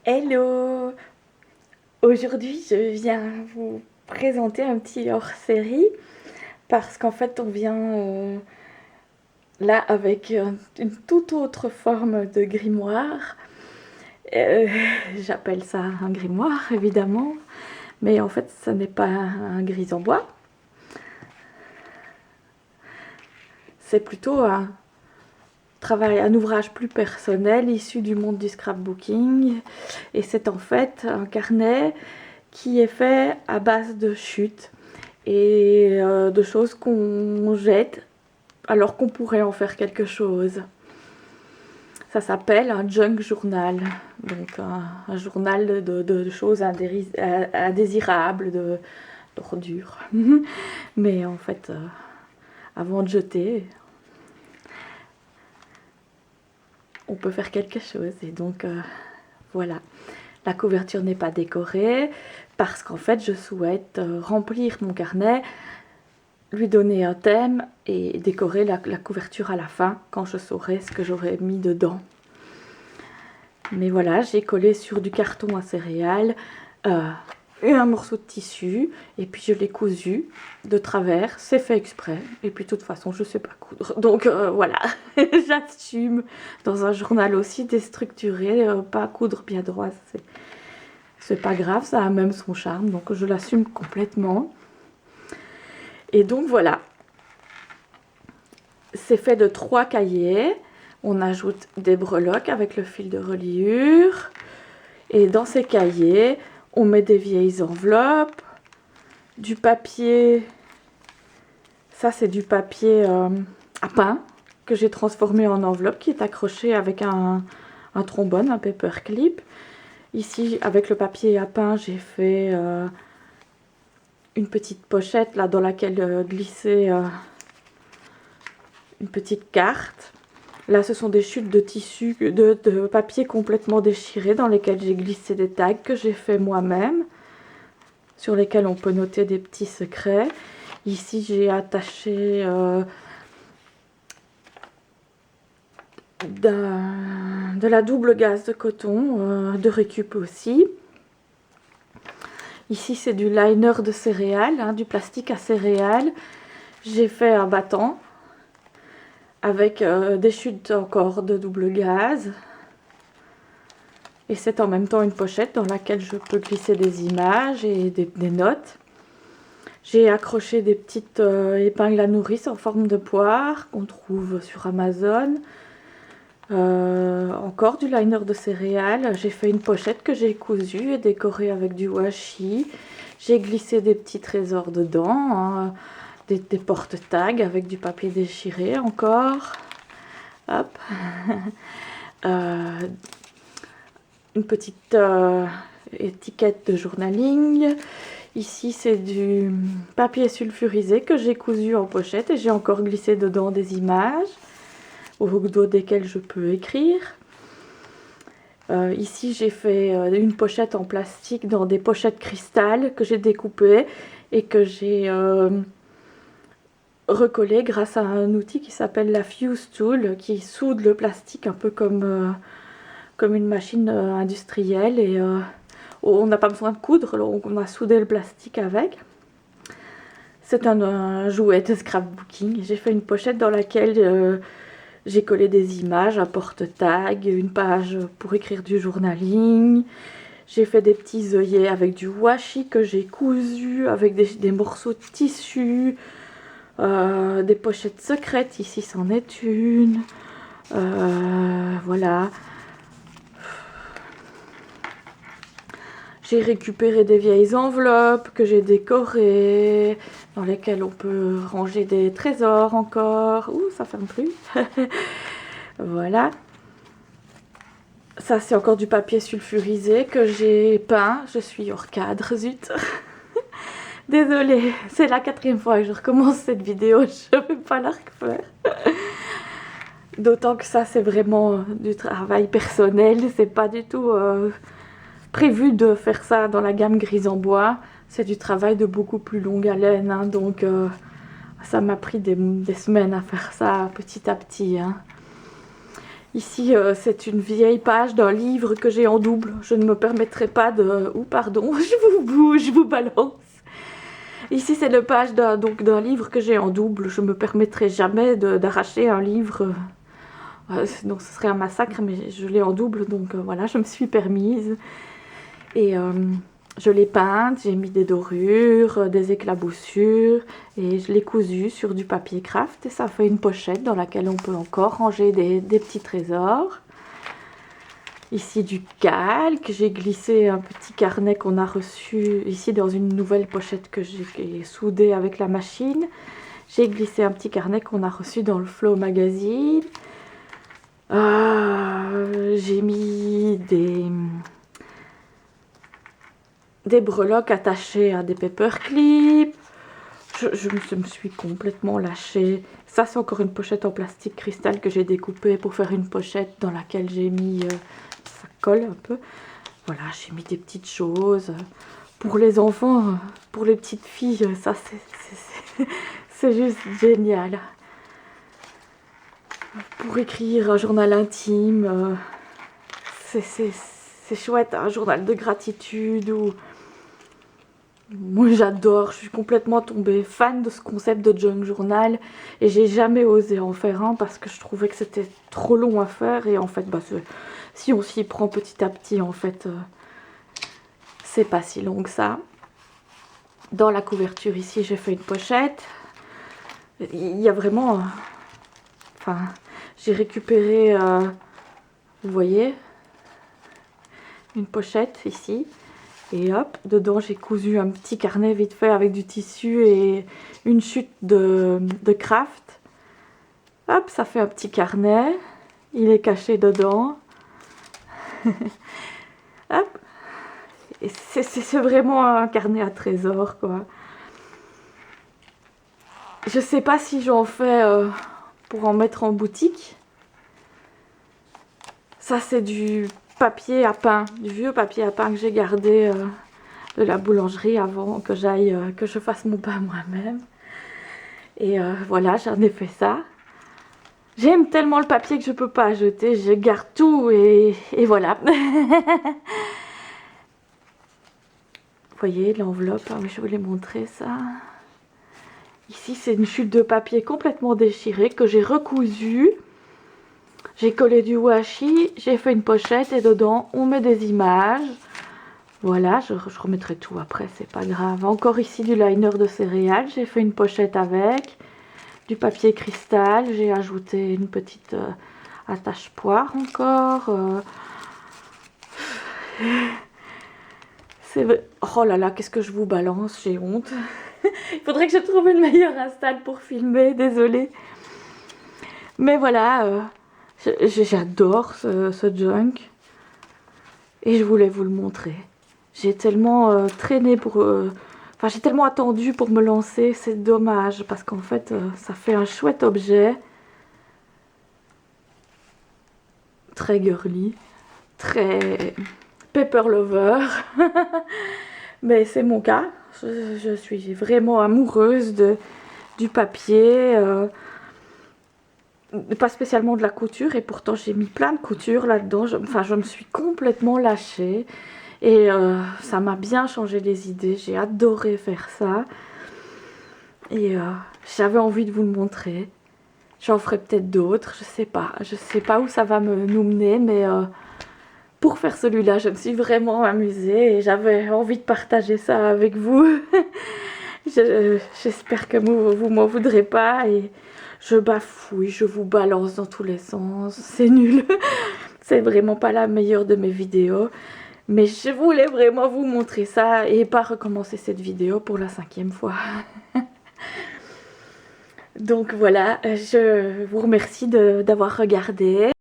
Hello! Aujourd'hui, je viens vous présenter un petit hors-série parce qu'en fait, on vient là avec une toute autre forme de grimoire. Euh, J'appelle ça un grimoire, évidemment, mais en fait, ça n'est pas un gris en bois. C'est plutôt un ouvrage plus personnel issu du monde du scrapbooking. Et c'est en fait un carnet qui est fait à base de chutes et de choses qu'on jette alors qu'on pourrait en faire quelque chose. Ça s'appelle un junk journal, donc un journal de choses indésirables, d'ordures. Mais en fait, avant de jeter, on peut faire quelque chose. Et donc, voilà. La couverture n'est pas décorée parce qu'en fait, je souhaite remplir mon carnet, lui donner un thème et décorer la couverture à la fin quand je saurai ce que j'aurais mis dedans. Mais voilà, j'ai collé sur du carton à céréales un morceau de tissu et puis je l'ai cousu de travers. C'est fait exprès et puis de toute façon je sais pas coudre, donc voilà. J'assume dans un journal aussi déstructuré, pas coudre bien droit, c'est pas grave, ça a même son charme, donc je l'assume complètement. Et donc voilà, c'est fait de 3 cahiers. On ajoute des breloques avec le fil de reliure. Et dans ces cahiers, on met des vieilles enveloppes, du papier. Ça, c'est du papier à pain que j'ai transformé en enveloppe qui est accroché avec un trombone, un paperclip. Ici, avec le papier à pain, j'ai fait une petite pochette là dans laquelle glisser une petite carte. Là, ce sont des chutes de tissu, de papier complètement déchiré dans lesquelles j'ai glissé des tags que j'ai fait moi-même, sur lesquels on peut noter des petits secrets. Ici, j'ai attaché de la double gaze de coton, de récup aussi. Ici, c'est du liner de céréales, hein, du plastique à céréales. J'ai fait un battant avec des chutes encore de double gaze. Et c'est en même temps une pochette dans laquelle je peux glisser des images et des notes. J'ai accroché des petites épingles à nourrice en forme de poire qu'on trouve sur Amazon. Encore du liner de céréales. J'ai fait une pochette que j'ai cousue et décorée avec du washi. J'ai glissé des petits trésors dedans, hein, des porte-tags avec du papier déchiré encore. Hop. Une petite étiquette de journaling. Ici, c'est du papier sulfurisé que j'ai cousu en pochette et j'ai encore glissé dedans des images au dos desquelles je peux écrire. Ici, j'ai fait une pochette en plastique dans des pochettes cristal que j'ai découpées et que j'ai recollé grâce à un outil qui s'appelle la Fuse Tool, qui soude le plastique un peu comme une machine industrielle. Et on n'a pas besoin de coudre, on a soudé le plastique avec. C'est un jouet de scrapbooking. J'ai fait une pochette dans laquelle j'ai collé des images, un porte-tag, une page pour écrire du journaling. J'ai fait des petits œillets avec du washi que j'ai cousu, avec des morceaux de tissu, des pochettes secrètes. Ici, c'en est une. Voilà. J'ai récupéré des vieilles enveloppes que j'ai décorées, dans lesquelles on peut ranger des trésors encore. Ouh, ça ferme plus. Voilà. Ça, c'est encore du papier sulfurisé que j'ai peint. Je suis hors cadre, zut. Désolée, c'est la 4e fois que je recommence cette vidéo. Je ne vais pas la refaire. D'autant que ça, c'est vraiment du travail personnel. C'est pas du tout prévu de faire ça dans la gamme grise en bois. C'est du travail de beaucoup plus longue haleine, hein, donc ça m'a pris des semaines à faire ça petit à petit, hein. Ici, c'est une vieille page d'un livre que j'ai en double. Je ne me permettrai pas de... Ouh, pardon, je vous bouge, je vous balance. Ici, c'est la page d'un livre que j'ai en double. Je me permettrai jamais d'arracher un livre. Donc, ce serait un massacre, mais je l'ai en double. Donc, voilà, je me suis permise. Et je l'ai peinte, j'ai mis des dorures, des éclaboussures. Et je l'ai cousu sur du papier craft. Et ça fait une pochette dans laquelle on peut encore ranger des petits trésors. Ici du calque, j'ai glissé un petit carnet qu'on a reçu ici dans une nouvelle pochette que j'ai soudée avec la machine. J'ai glissé un petit carnet qu'on a reçu dans le Flow Magazine. J'ai mis des breloques attachées à des paperclips. Je me suis complètement lâchée. Ça, c'est encore une pochette en plastique cristal que j'ai découpée pour faire une pochette dans laquelle j'ai mis... ça colle un peu. Voilà, j'ai mis des petites choses. Pour les enfants, pour les petites filles, ça, c'est juste génial. Pour écrire un journal intime, c'est chouette, un journal de gratitude ou... Moi j'adore, je suis complètement tombée fan de ce concept de junk journal et j'ai jamais osé en faire un parce que je trouvais que c'était trop long à faire et en fait bah, si on s'y prend petit à petit en fait c'est pas si long que ça. Dans la couverture ici j'ai fait une pochette, il y a vraiment, enfin j'ai récupéré, vous voyez, une pochette ici. Et hop, dedans j'ai cousu un petit carnet vite fait avec du tissu et une chute de craft. Hop, ça fait un petit carnet. Il est caché dedans. Hop. Et c'est vraiment un carnet à trésor, quoi. Je sais pas si j'en fais pour en mettre en boutique. Ça, c'est du papier à pain, du vieux papier à pain que j'ai gardé de la boulangerie avant que j'aille, que je fasse mon pain moi-même. Et voilà, j'en ai fait ça. J'aime tellement le papier que je peux pas jeter, je garde tout et voilà. Vous voyez l'enveloppe, hein, je vais vous les montrer ça. Ici, c'est une chute de papier complètement déchirée que j'ai recousue. J'ai collé du washi, j'ai fait une pochette et dedans on met des images. Voilà, je remettrai tout après, c'est pas grave. Encore ici du liner de céréales, j'ai fait une pochette avec. Du papier cristal, j'ai ajouté une petite attache poire encore. Oh là là, qu'est-ce que je vous balance, j'ai honte. Il faudrait que je trouve une meilleure install pour filmer, désolée. Mais voilà... j'adore ce junk et je voulais vous le montrer. J'ai tellement traîné pour... Enfin, j'ai tellement attendu pour me lancer. C'est dommage parce qu'en fait, ça fait un chouette objet. Très girly. Très paper lover. Mais c'est mon cas. Je suis vraiment amoureuse du papier. Pas spécialement de la couture et pourtant j'ai mis plein de couture là-dedans. Je me suis complètement lâchée et ça m'a bien changé les idées. J'ai adoré faire ça et j'avais envie de vous le montrer. J'en ferai peut-être d'autres, je sais pas où ça va nous mener, mais pour faire celui-là je me suis vraiment amusée et j'avais envie de partager ça avec vous. J'espère que vous m'en voudrez pas et je bafouille, je vous balance dans tous les sens, c'est nul. C'est vraiment pas la meilleure de mes vidéos. Mais je voulais vraiment vous montrer ça et pas recommencer cette vidéo pour la 5e fois. Donc voilà, je vous remercie d'avoir regardé.